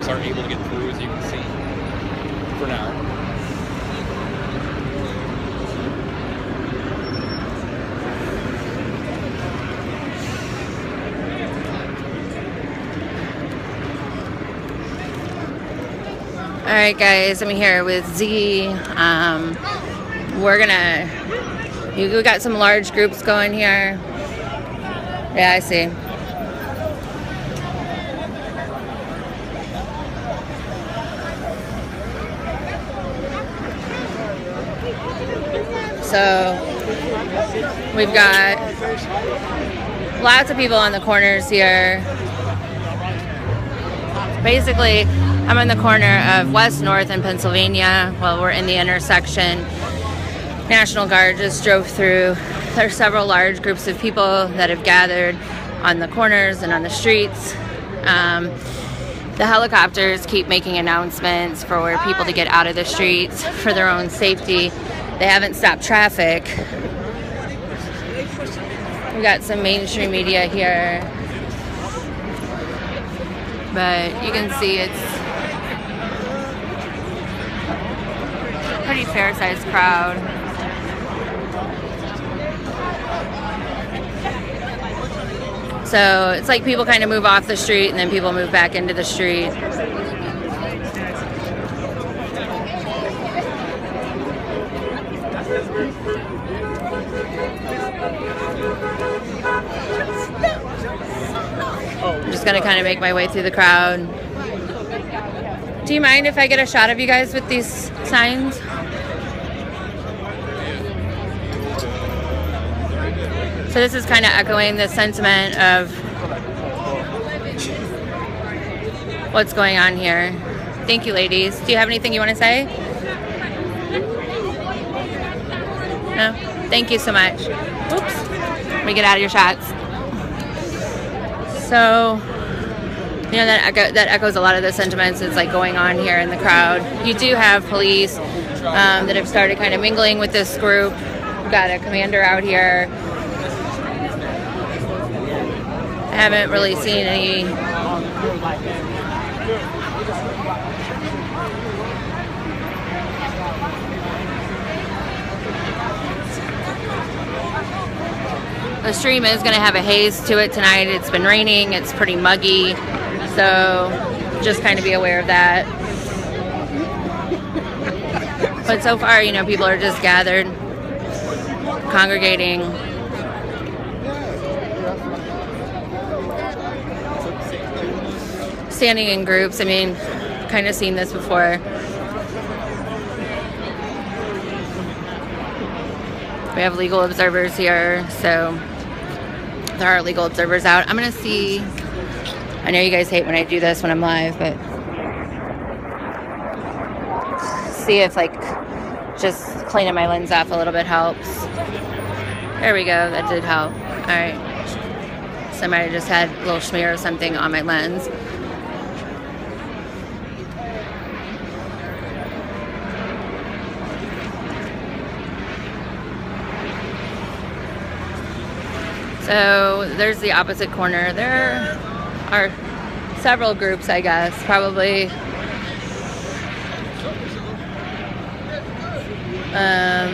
Aren't able to get through, as you can see, for now. All right, guys, I'm here with Z. We got some large groups going here. Yeah, I see. So we've got lots of people on the corners here. Basically, I'm in the corner of West, North, and Pennsylvania. Well, we're in the intersection. National Guard just drove through. There's several large groups of people that have gathered on the corners and on the streets. The helicopters keep making announcements for people to get out of the streets for their own safety. They haven't stopped traffic. We got some mainstream media here, but you can see it's a pretty fair-sized crowd. So it's like people kind of move off the street and then people move back into the street. I'm just gonna kind of make my way through the crowd. Do you mind if I get a shot of you guys with these signs? So this is kind of echoing the sentiment of what's going on here. Thank you, ladies. Do you have anything you want to say? No? Thank you so much. Oops. Let me get out of your shots. So, you know, that echoes a lot of the sentiments that's like going on here in the crowd. You do have police that have started kind of mingling with this group. We've got a commander out here. I haven't really seen any the stream is going to have a haze to it tonight. It's been raining, it's pretty muggy, so just kind of be aware of that. But so far, you know, people are just gathered, congregating. Standing in groups. I mean, kind of seen this before. We have legal observers here, so there are legal observers out. I'm gonna see, I know you guys hate when I do this when I'm live, but see if like just cleaning my lens off a little bit helps. There we go, that did help. All right, somebody just had a little smear or something on my lens. So there's the opposite corner. There are several groups, I guess, probably I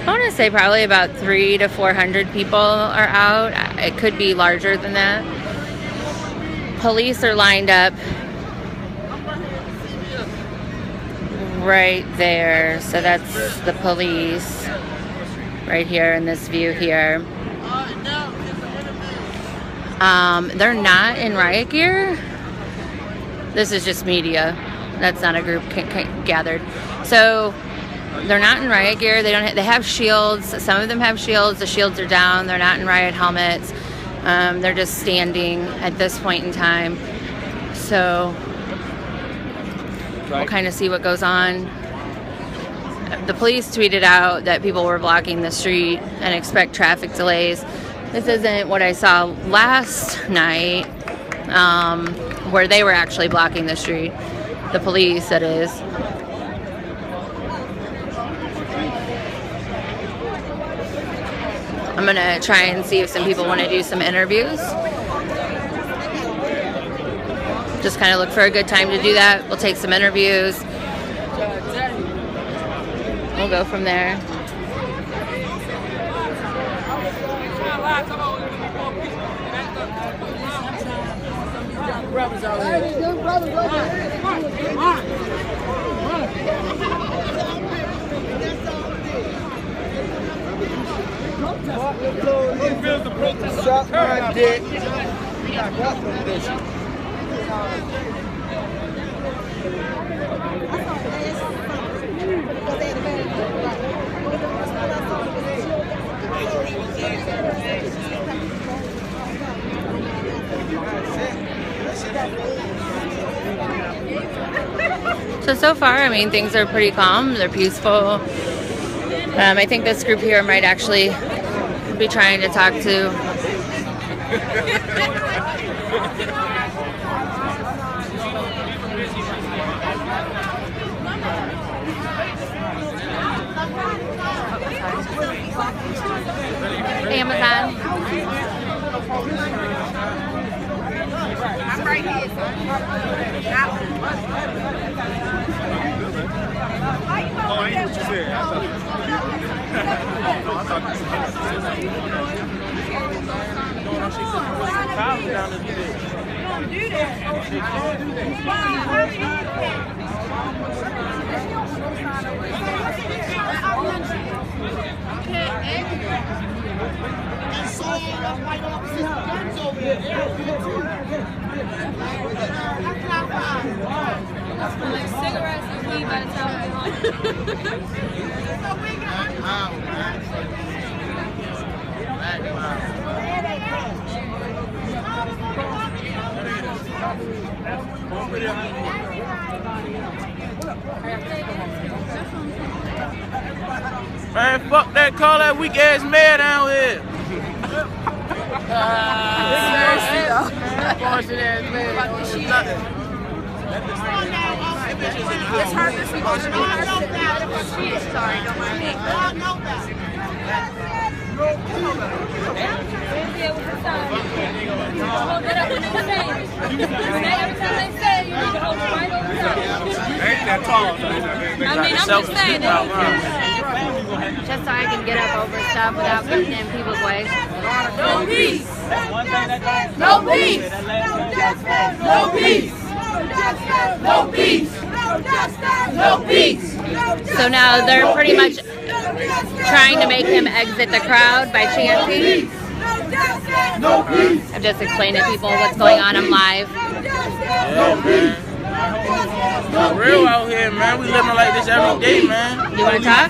want to say probably about 300 to 400 people are out. It could be larger than that. Police are lined up right there. So that's the police right here in this view here. They're not in riot gear. This is just media. That's not a group gathered. So they're not in riot gear. They don't. They have shields. Some of them have shields. The shields are down. They're not in riot helmets. They're just standing at this point in time. So we'll kind of see what goes on. The police tweeted out that people were blocking the street and expect traffic delays. This isn't what I saw last night, where they were actually blocking the street. The police, that is. I'm gonna try and see if some people want to do some interviews. just kind of look for a good time to do that. We'll take some interviews. We'll go from there. Suck my dick. So far, I mean, things are pretty calm. They're peaceful. I think this group here might actually be trying to talk to. Amazon. I'm right here. Oh, I ain't what you said. I like cigarettes and weed by the time we get Man, fuck that, call that weak ass mayor down here. It's hard to see what she is. Sorry, don't mind me. Hold it up when they say. Every time they say, you need to hold it right over top. ain't that tall. I mean, I'm just saying. Just so I can get up over stuff without getting in people's way. No peace. No peace. No peace. No peace. No peace. So now they're pretty much trying to make him exit the crowd by chanting. I've just explained to people what's going on. I'm live. Yeah, man. For real out here, man. We living like this every day, man. You want to talk?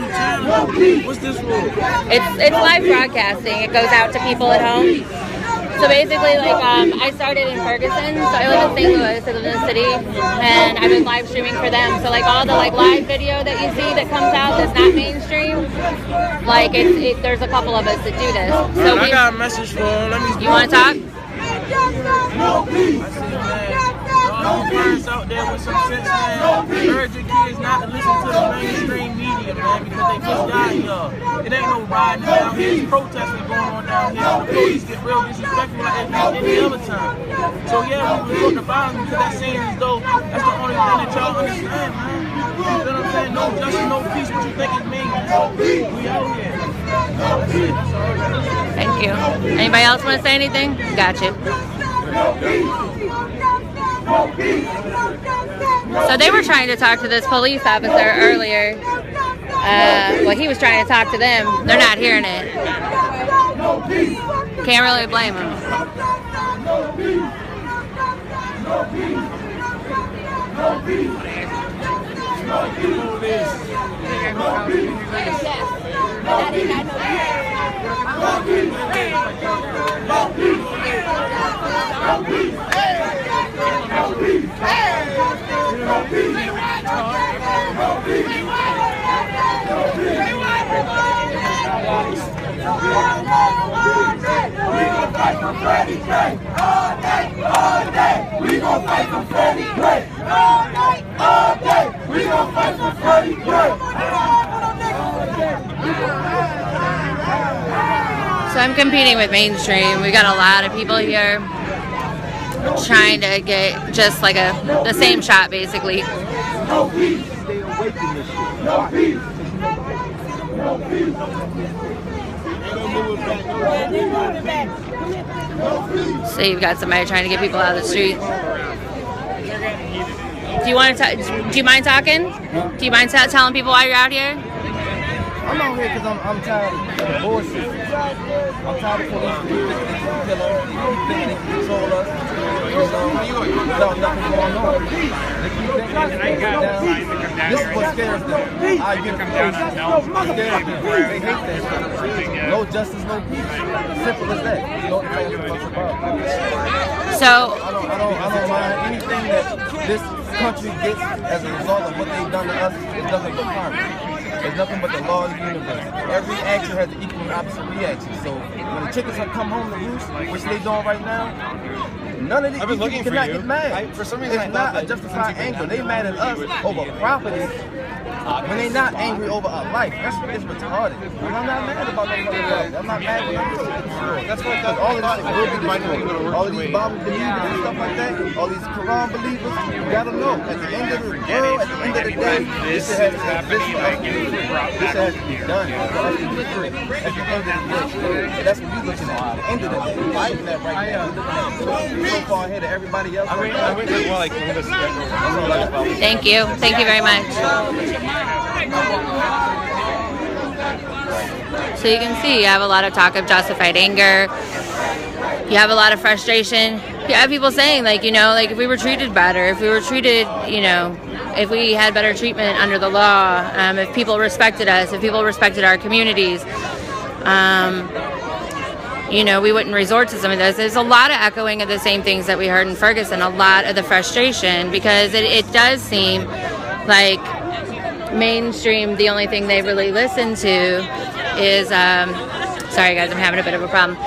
What's this for? It's live broadcasting. It goes out to people at home. So basically, like, I started in Ferguson, so I live in St. Louis, I live in the city, and I've been live streaming for them. So like all the like live video that you see that comes out that's not mainstream, like there's a couple of us that do this. So I got a message for him. Let me. You want to talk? All the parents out there with some sense, man, urge your kids not to listen to the mainstream media, man, because they just got here. It ain't no riding down here. It's protesting going on down here. The police get real disrespectful like any other time. So yeah, we want the violence because that seems as though that's the only thing that y'all understand, man. You know what I'm saying? No justice, no peace. What you think it means, man? We out here. That's it. That's all. Thank you. Anybody else want to say anything? Got you. So they were trying to talk to this police officer earlier. Well, he was trying to talk to them. They're not hearing it. Can't really blame him. So I'm competing with mainstream. We got a lot of people here. trying to get just like the same shot, basically. No peace. Stay away from this shit. No peace. No peace. So you've got somebody trying to get people out of the street. Do you want to? Do you mind talking? Do you mind telling people why you're out here? I'm out here because I'm tired of the bullshit. I'm tired of police kill us, they control us. Without nothing going on. They keep thinking down. This is what scares them. I get scares them. They hate that stuff. No justice, no peace. Simple as that. You know what the fuck's about. So I don't mind anything that this country gets as a result of what they've done to us. It's nothing but karma. There's nothing but the law of the universe. Every action has an equal and opposite reaction. So when the chickens come home to roost, which they doing right now, none of these people cannot get mad. For some reason, it's not a justified anger. They mad at us over property when they not angry over our life. It's retarded. And I'm not mad about that. I'm not mad when I'm That's what all of this will be destroyed. All of these Bible believers and stuff like that, all these Quran believers, you gotta know, at the end of the world, at the end of the day, this has to exist for us to be free. This has to be done for us to be free. At the end of the day. And that's what we're looking at. At the end of the day. We're fighting that right now. We're looking at so far ahead of everybody else. thank you. Thank you very much. So you can see you have a lot of talk of justified anger. You have a lot of frustration. You have people saying, like, you know, like if we were treated better, if we were treated, you know, if we had better treatment under the law, if people respected us, if people respected our communities, you know, we wouldn't resort to some of this. There's a lot of echoing of the same things that we heard in Ferguson, a lot of the frustration, because it does seem like mainstream, the only thing they really listen to is, sorry guys, I'm having a bit of a problem.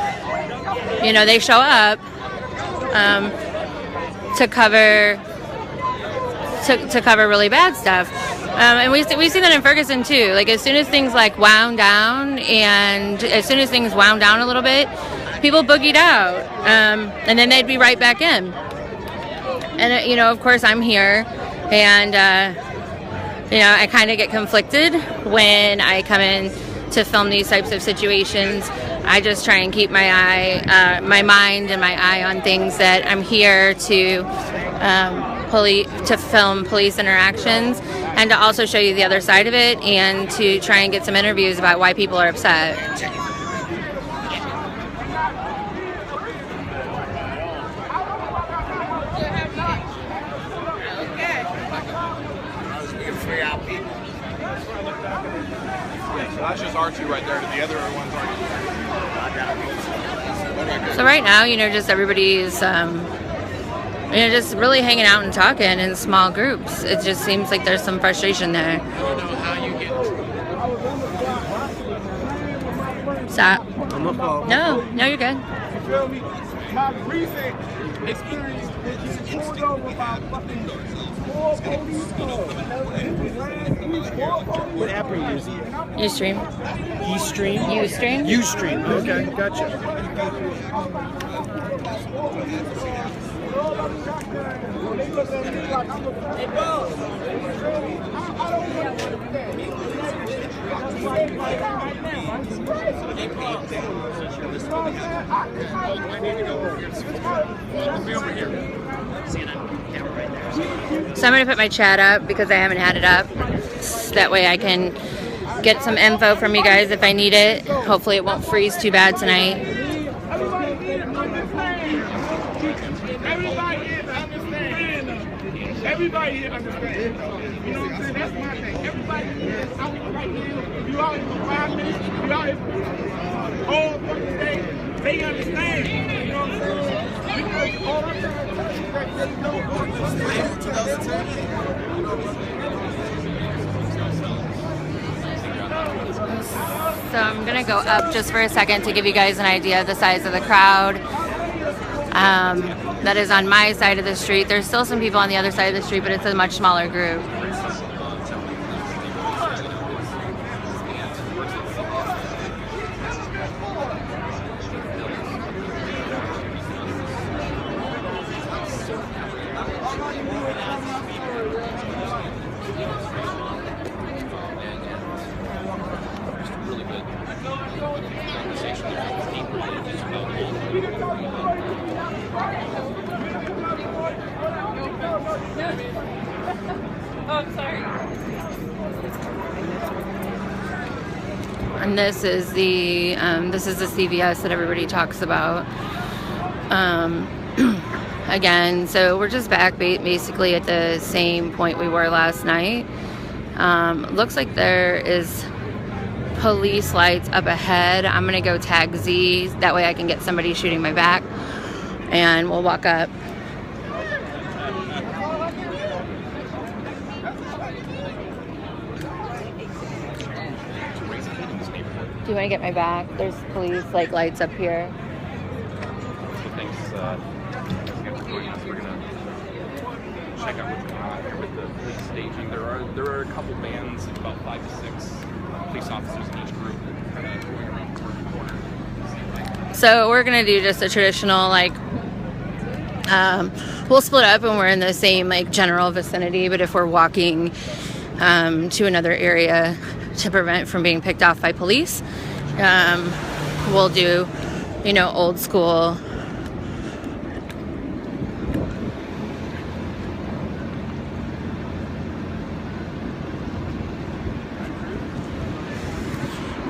You know, they show up to cover really bad stuff. And we see that in Ferguson too. Like as soon as things like wound down, and as soon as things wound down a little bit, people boogied out, and then they'd be right back in. And you know, of course, I'm here, and you know, I kind of get conflicted when I come in to film these types of situations. I just try and keep my eye, my mind and my eye on things that I'm here to film police interactions, and to also show you the other side of it, and to try and get some interviews about why people are upset. That's just R2 right there. The other ones aren't. So right now, you know, just everybody's, you know, just really hanging out and talking in small groups. It just seems like there's some frustration there. Stop. No, you're good. You feel me? My recent experience is pulled over by fucking What app are you using? Ustream. Ustream? Ustream. Ustream. Okay, gotcha. So I'm going to put my chat up because I haven't had it up. That way I can get some info from you guys if I need it. Hopefully it won't freeze too bad tonight. Everybody here understands. You know what I'm saying? That's my thing. Everybody here, out right here, if you out here for 5 minutes, if you out here for all fucking day, they understand. You know what I'm saying? Because all I'm trying to tell you right there, So I'm going to go up just for a second to give you guys an idea of the size of the crowd. That is on my side of the street. There's still some people on the other side of the street, but it's a much smaller group. Oh, I'm sorry. And this is the CVS that everybody talks about. Again, so we're just back basically at the same point we were last night. Looks like there is police lights up ahead. I'm gonna go tag Z, that way I can get somebody shooting my back, and we'll walk up. Do you want to get my back? There's police like lights up here. Thanks for joining us. We're gonna check out what's going on here with the police staging. There are a couple bands, about 5 to 6 police officers in each group, kind of going around corner to corner. So we're gonna do just a traditional like. We'll split up and we're in the same like general vicinity, but if we're walking to another area to prevent from being picked off by police, we'll do, you know, old school.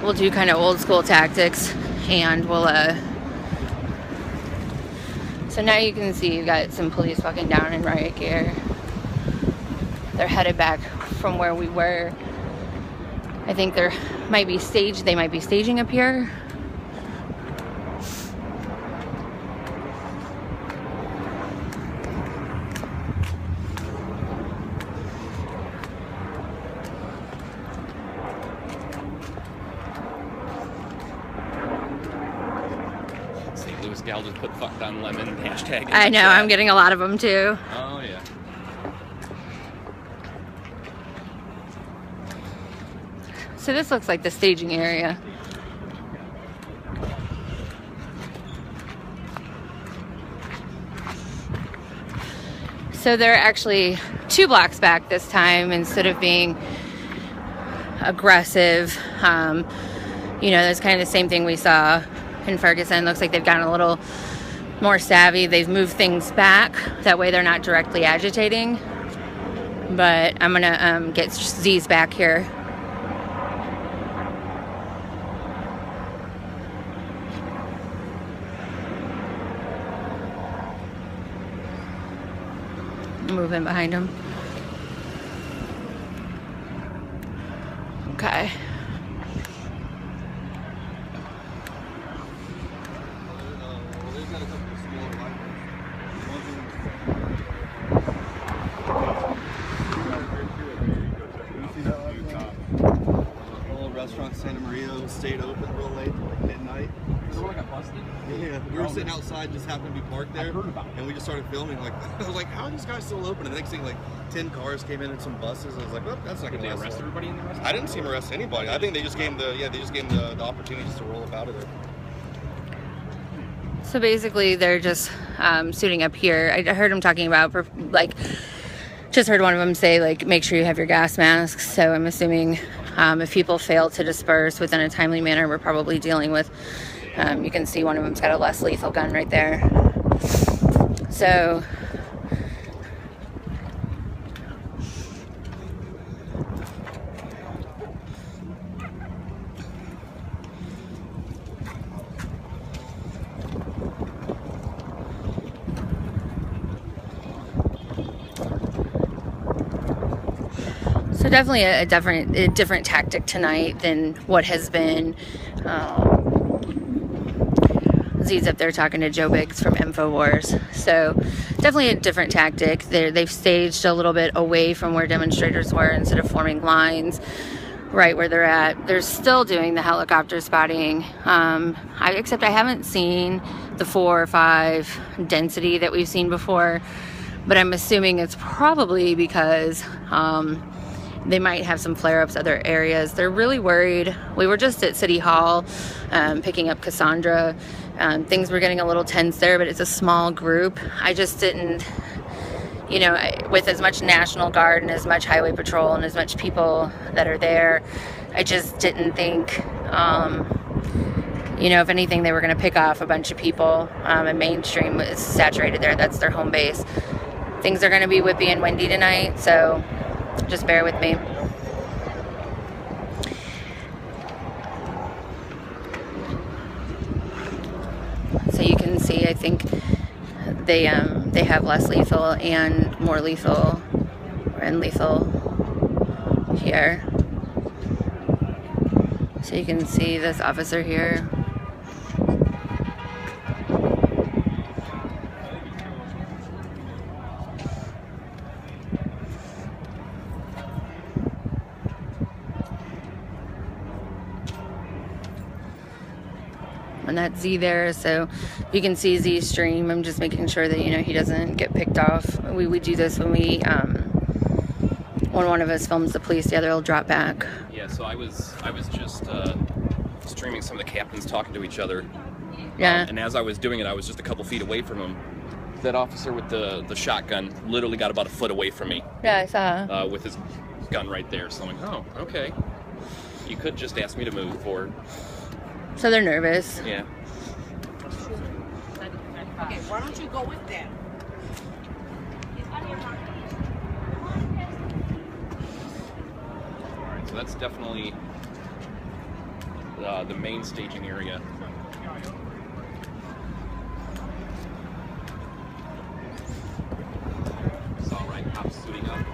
We'll do kind of old school tactics, and we'll so now you can see you've got some police walking down in riot gear. They're headed back from where we were. I think they might be staging up here. St. Louis gal just put fucked on lemon hashtag. I know, I'm getting a lot of them too. Oh yeah. So this looks like the staging area. So they're actually 2 blocks back this time instead of being aggressive. You know, that's kind of the same thing we saw in Ferguson. Looks like they've gotten a little more savvy. They've moved things back. That way they're not directly agitating. But I'm gonna get Z's back here. Move in behind him. Okay. Restaurant Santa Maria stayed open real late, like midnight. Is the one that got busted? Yeah, we were sitting outside, just happened to be parked there. I heard about it. And we just started filming. Like, I was like, how are these guys still open? And the next thing, like 10 cars came in and some buses. I was like, well, that's not Did gonna they last arrest long. everybody in the restaurant? I didn't see them arrest anybody. I think they just gave them the opportunity just to roll up out of there. So basically they're just suiting up here. I heard him talking about, like, just heard one of them say, like, make sure you have your gas masks. So I'm assuming if people fail to disperse within a timely manner, we're probably dealing with, you can see one of them's got a less lethal gun right there. So definitely a different tactic tonight than what has been. Z's up there talking to Joe Biggs from InfoWars. So definitely a different tactic. They've staged a little bit away from where demonstrators were instead of forming lines right where they're at. They're still doing the helicopter spotting. Except I haven't seen the 4 or 5 density that we've seen before, but I'm assuming it's probably because they might have some flare-ups other areas. They're really worried. We were just at City Hall picking up Cassandra. Things were getting a little tense there, but it's a small group. I just didn't, you know, with as much National Guard and as much Highway Patrol and as much people that are there, I just didn't think, you know, if anything, they were going to pick off a bunch of people. And Mainstream is saturated there. That's their home base. Things are going to be whippy and windy tonight, so just bear with me. So you can see, I think they have less lethal and more lethal, and lethal here. So you can see this officer here. And that's Z there, so you can see Z stream. I'm just making sure that, you know, he doesn't get picked off. We do this when we when one of us films the police, the other will drop back. Yeah, so I was just streaming some of the captains talking to each other. Yeah. And as I was doing it, I was just a couple feet away from him. That officer with the shotgun literally got about a foot away from me. Yeah, I saw. With his gun right there. So I'm like, oh, okay. You could just ask me to move, or... So they're nervous. Yeah. Okay, why don't you go with them? Alright, so that's definitely the main staging area. It's alright, cops suiting up,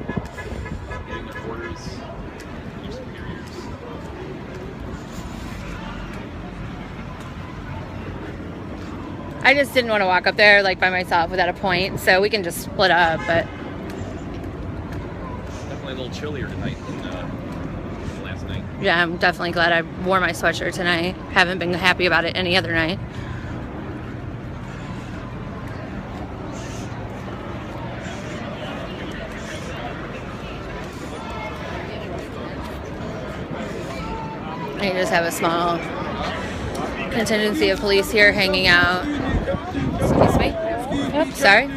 getting their orders, their superiors. I just didn't want to walk up there like by myself without a point, so we can just split up, but... Definitely a little chillier tonight than last night. Yeah, I'm definitely glad I wore my sweatshirt tonight. Haven't been happy about it any other night. I just have a small contingency of police here hanging out. Excuse me? Oops, sorry.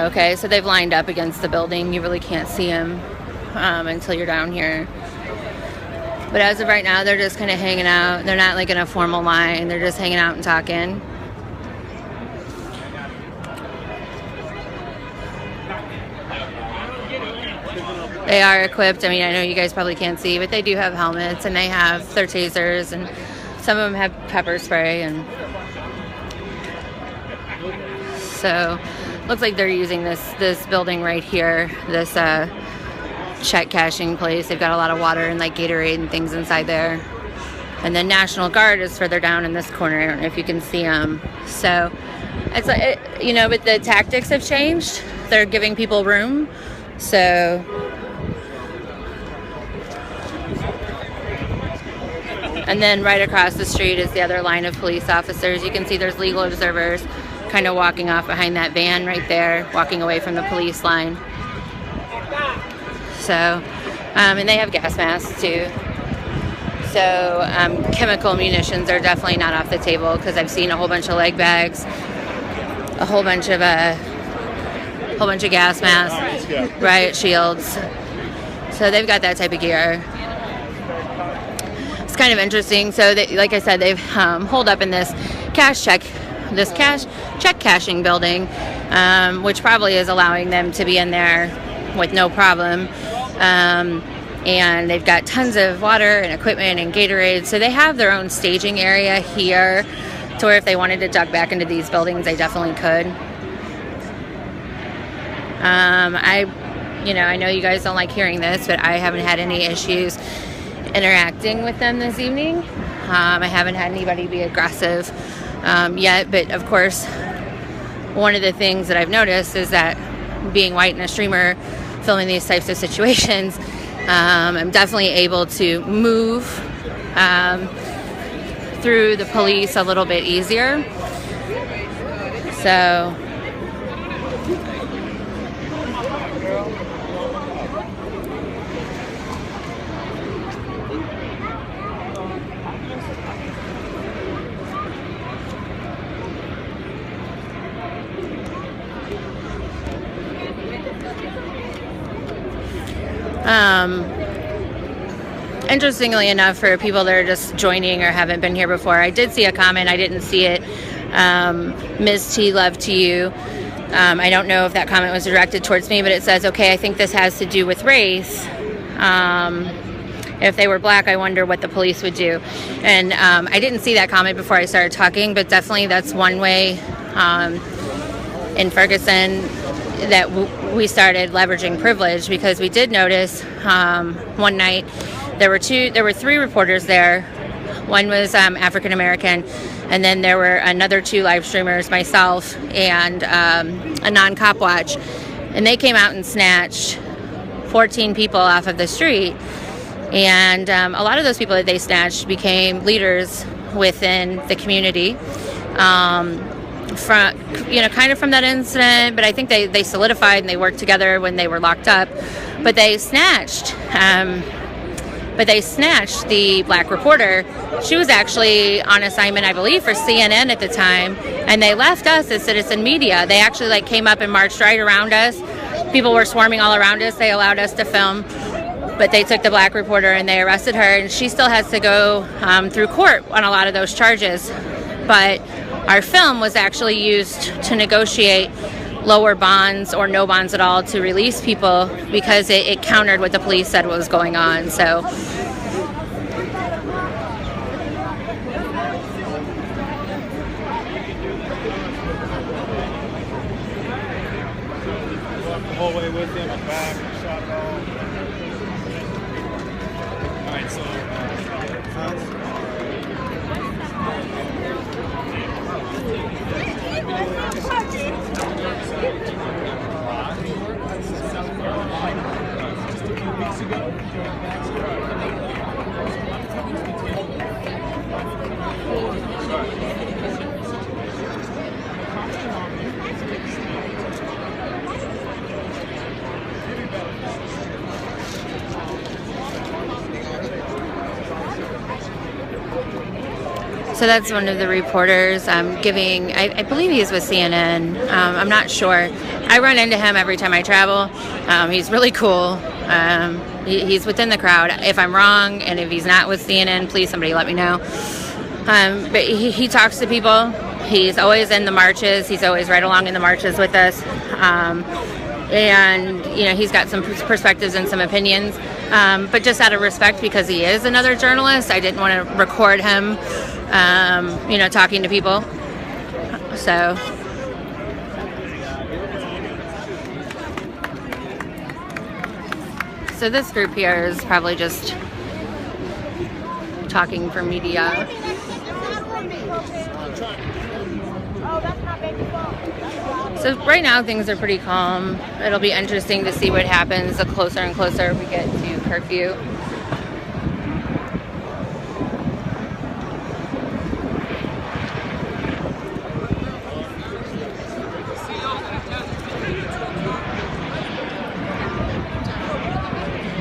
Okay, so they've lined up against the building. You really can't see them until you're down here. But as of right now, they're just kind of hanging out. They're not like in a formal line. They're just hanging out and talking. They are equipped. I mean, I know you guys probably can't see, but they do have helmets, and they have their tasers, and some of them have pepper spray, and so looks like they're using this building right here, this check cashing place. They've got a lot of water and like Gatorade and things inside there. And then National Guard is further down in this corner. I don't know if you can see them. So it's like, you know, but the tactics have changed. They're giving people room. So and then right across the street is the other line of police officers. You can see there's legal observers kind of walking off behind that van right there, walking away from the police line. So, and they have gas masks too. So chemical munitions are definitely not off the table, because I've seen a whole bunch of leg bags, a whole bunch of gas masks, riot shields. So they've got that type of gear. It's kind of interesting. So they, like I said, they've holed up in this check cashing building, which probably is allowing them to be in there with no problem. And they've got tons of water and equipment and Gatorade. So they have their own staging area here, to where if they wanted to duck back into these buildings, they definitely could. I know you guys don't like hearing this, but I haven't had any issues interacting with them this evening. I haven't had anybody be aggressive yet, but of course, one of the things that I've noticed is that being white and a streamer filming these types of situations, I'm definitely able to move through the police a little bit easier. So interestingly enough, for people that are just joining or haven't been here before, I did see a comment. I didn't see it. Ms. T, love to you. I don't know if that comment was directed towards me, but it says, okay, I think this has to do with race. If they were black, I wonder what the police would do. And I didn't see that comment before I started talking, but definitely that's one way in Ferguson that we started leveraging privilege, because we did notice one night there were 3 reporters there. One was African American, and then there were another 2 live streamers, myself and a non-cop watch, and they came out and snatched 14 people off of the street. And a lot of those people that they snatched became leaders within the community. From kind of from that incident, but I think they solidified and they worked together when they were locked up. But they snatched the black reporter. She was actually on assignment, I believe, for CNN at the time, and they left us as citizen media. They actually came up and marched right around us. People were swarming all around us. They allowed us to film, but they took the black reporter and they arrested her, and she still has to go through court on a lot of those charges. But our film was actually used to negotiate lower bonds or no bonds at all to release people, because it countered what the police said was going on. So whole way with him and back and shot it all. All right, so just a few weeks ago during So that's one of the reporters giving, I believe he's with CNN. I'm not sure. I run into him every time I travel. He's really cool. He's within the crowd. If I'm wrong, and if he's not with CNN, please somebody let me know. But he talks to people. He's always in the marches. He's always right along in the marches with us. And, he's got some perspectives and some opinions. But just out of respect, because he is another journalist, I didn't want to record him, talking to people. So this group here is probably just talking for media. So right now things are pretty calm. It'll be interesting to see what happens the closer and closer we get to curfew.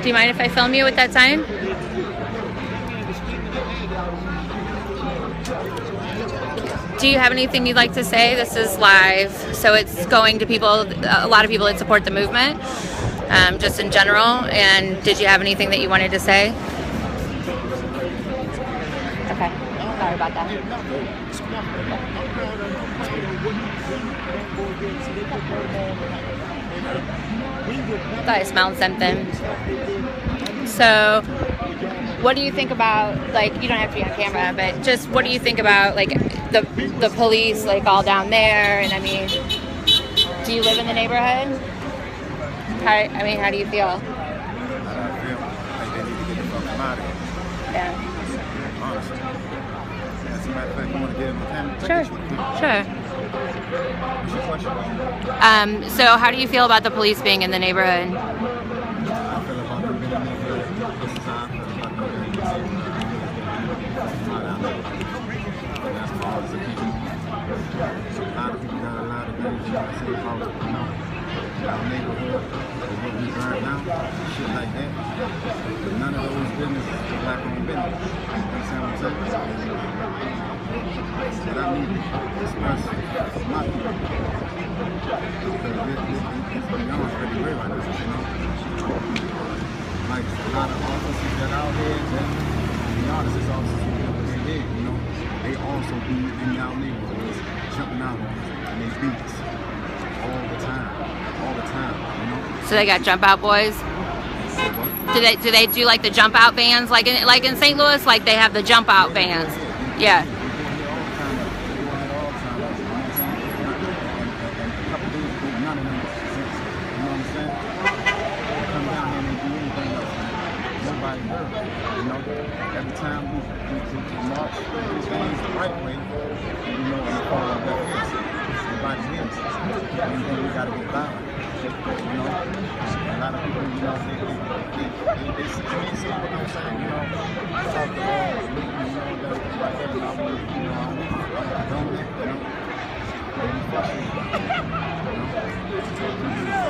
Do you mind if I film you at that time? Do you have anything you'd like to say? This is live, so it's going to people, a lot of people that support the movement, just in general. And did you have anything that you wanted to say? Okay, sorry about that. Thought I smelled something. So, what do you think about, you don't have to be on camera, but just what do you think about, the police, all down there? And I mean, do you live in the neighborhood? How do you feel? I feel like they need to get the fuck out of here. Yeah. Honestly. As a matter of fact, you want to get in the camera? Sure. What's your question? So how do you feel about the police being in the neighborhood? I feel about them being in the neighborhood. This is how I feel about them being in the neighborhood. That's for all the people. So a lot of people got a lot of things they want to say about, our neighborhood, or what we burn down, shit like that. But none of those businesses are black-owned business. You understand what I'm saying? But I need to express my people. Because it's beyond pretty great right now, Like a lot of officers that out here, to be honest, it's officers who do what they did, They also be in our neighborhoods, jumping out on us, and they beat us all So they got jump out boys. Do they do like the jump out vans like in St. Louis? Like they have the jump out vans. Yeah. Every time we march these things the right way, you know, and follow our best everybody wins. And then we gotta get violent. You know, a lot of people, you know, they see what I'm saying, you know, talk to all the people, you know, that like that, and I don't get, you know, they be frustrated, you know,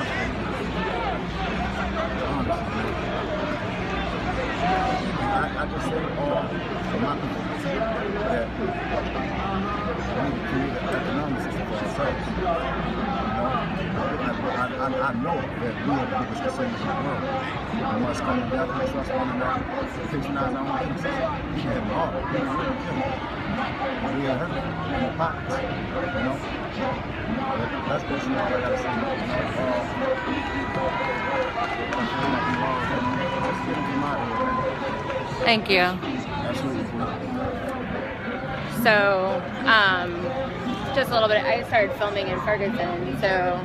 I just say all for my people that we need to create an economic system for ourselves. You know, I know that we are the biggest consumers in the world. We must come together and trust one another, patronize our own pieces. We can hit them hard. We can really kill them. We are hurting in the pockets. You know, that's basically all I gotta say. Thank you. So, just a little bit, I started filming in Ferguson, so,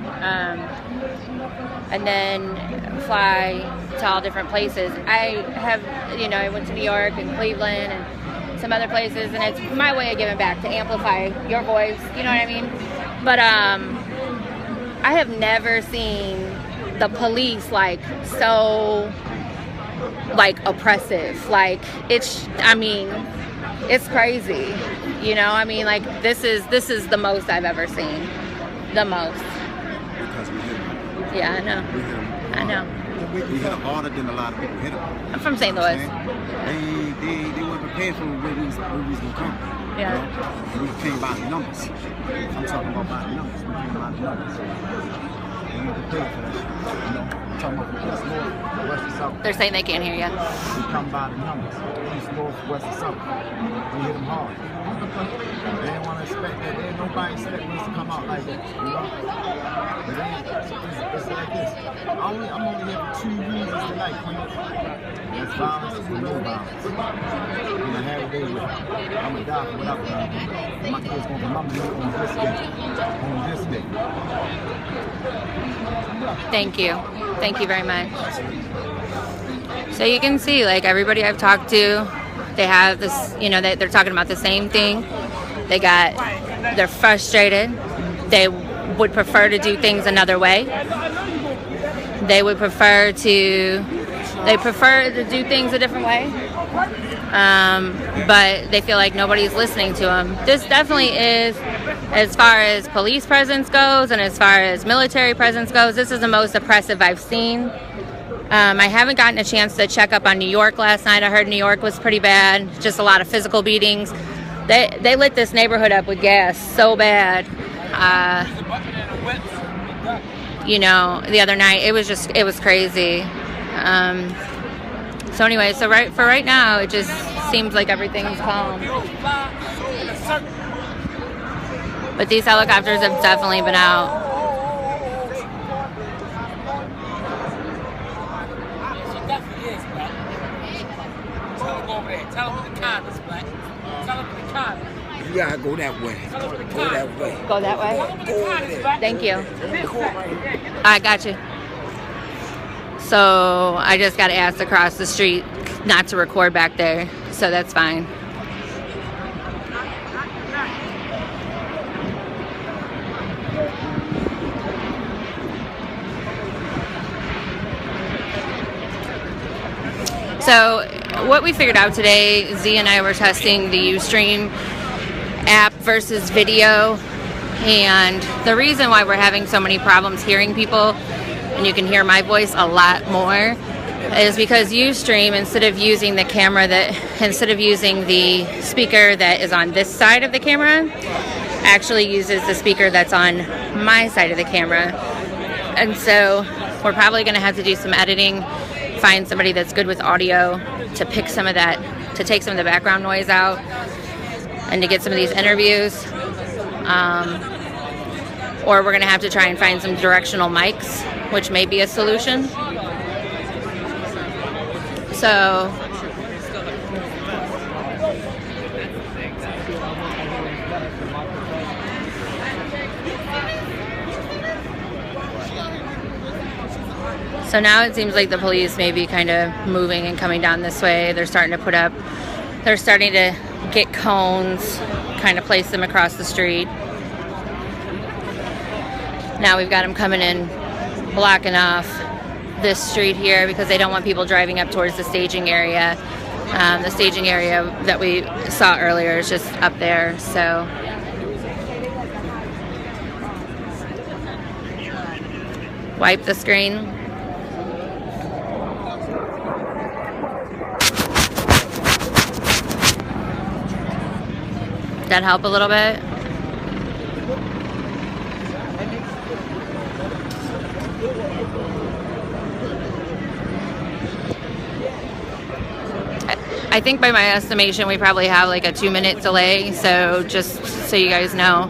and then fly to all different places. I have, you know, I went to New York and Cleveland and some other places, and it's my way of giving back to amplify your voice, you know what I mean? But, I have never seen the police, like, so, like, oppressive. Like, it's, I mean, it's crazy, you know? I mean, like, this is the most I've ever seen. The most. Because we hit them. Yeah, I know. We hit them. I know. We hit them harder than a lot of people hit them. I'm from St. Louis. They weren't prepared for where we was going to come. Yeah. You know? We came by the numbers. I'm talking about by the numbers. We came by the numbers. They weren't prepared for that shit. You know? I'm talking about from west, north, west, and south. They're saying they can't hear you. We come by the numbers. East, north, west, and south. We hit them hard. They didn't want to expect that. There ain't nobody expecting us to come out like that. You know? But it's like this. I'm only here for 2 reasons tonight, Queen. That's violence and no violence. I'm gonna have a day with it. I'm gonna die for what I've done. My kids gonna remember me on this day. On this day. Thank you. Thank you very much. So you can see, like, everybody I've talked to, they have this, you know, they're talking about the same thing. They're frustrated. They would prefer to do things another way. They would prefer to do things a different way. But they feel like nobody's listening to them. This definitely is, as far as police presence goes and as far as military presence goes, this is the most oppressive I've seen. I haven't gotten a chance to check up on New York last night. I heard New York was pretty bad, just a lot of physical beatings. They lit this neighborhood up with gas so bad. You know, the other night, it was crazy. So anyway, so right now, it just seems like everything's calm. But these helicopters have definitely been out. You gotta go that way. Go that way. Go that way? Go over there. Thank you. I got you. So I just got asked across the street not to record back there, so that's fine. So what we figured out today, Z and I were testing the Ustream app versus video, and the reason why we're having so many problems hearing people, and you can hear my voice a lot more, is because Ustream, instead of using the speaker that is on this side of the camera, actually uses the speaker that's on my side of the camera. And so we're probably going to have to do some editing, find somebody that's good with audio to pick some of that, to take some of the background noise out, and to get some of these interviews. or we're gonna have to try and find some directional mics, which may be a solution. So now it seems like the police may be kind of moving and coming down this way. They're starting to get cones, kind of place them across the street. Now we've got them coming in, blocking off this street here because they don't want people driving up towards the staging area. The staging area that we saw earlier is just up there, so. Wipe the screen. That help a little bit? I think by my estimation we probably have like a 2-minute delay, so just so you guys know.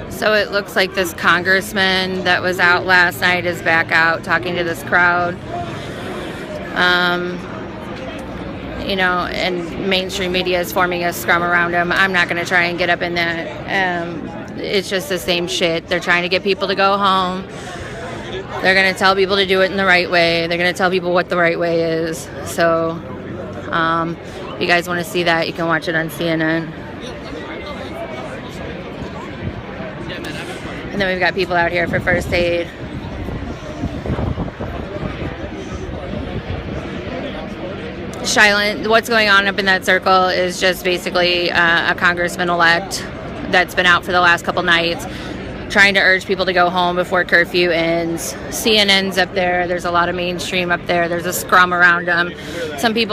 So it looks like this congressman that was out last night is back out talking to this crowd. You know, and mainstream media is forming a scrum around him. I'm not going to try and get up in that. It's just the same shit. They're trying to get people to go home. They're going to tell people to do it in the right way. They're going to tell people what the right way is. So if you guys want to see that, you can watch it on CNN. And then we've got people out here for first aid. Shylin, what's going on up in that circle is just basically a congressman-elect that's been out for the last couple nights trying to urge people to go home before curfew ends. CNN's up there. There's a lot of mainstream up there. There's a scrum around them. Some people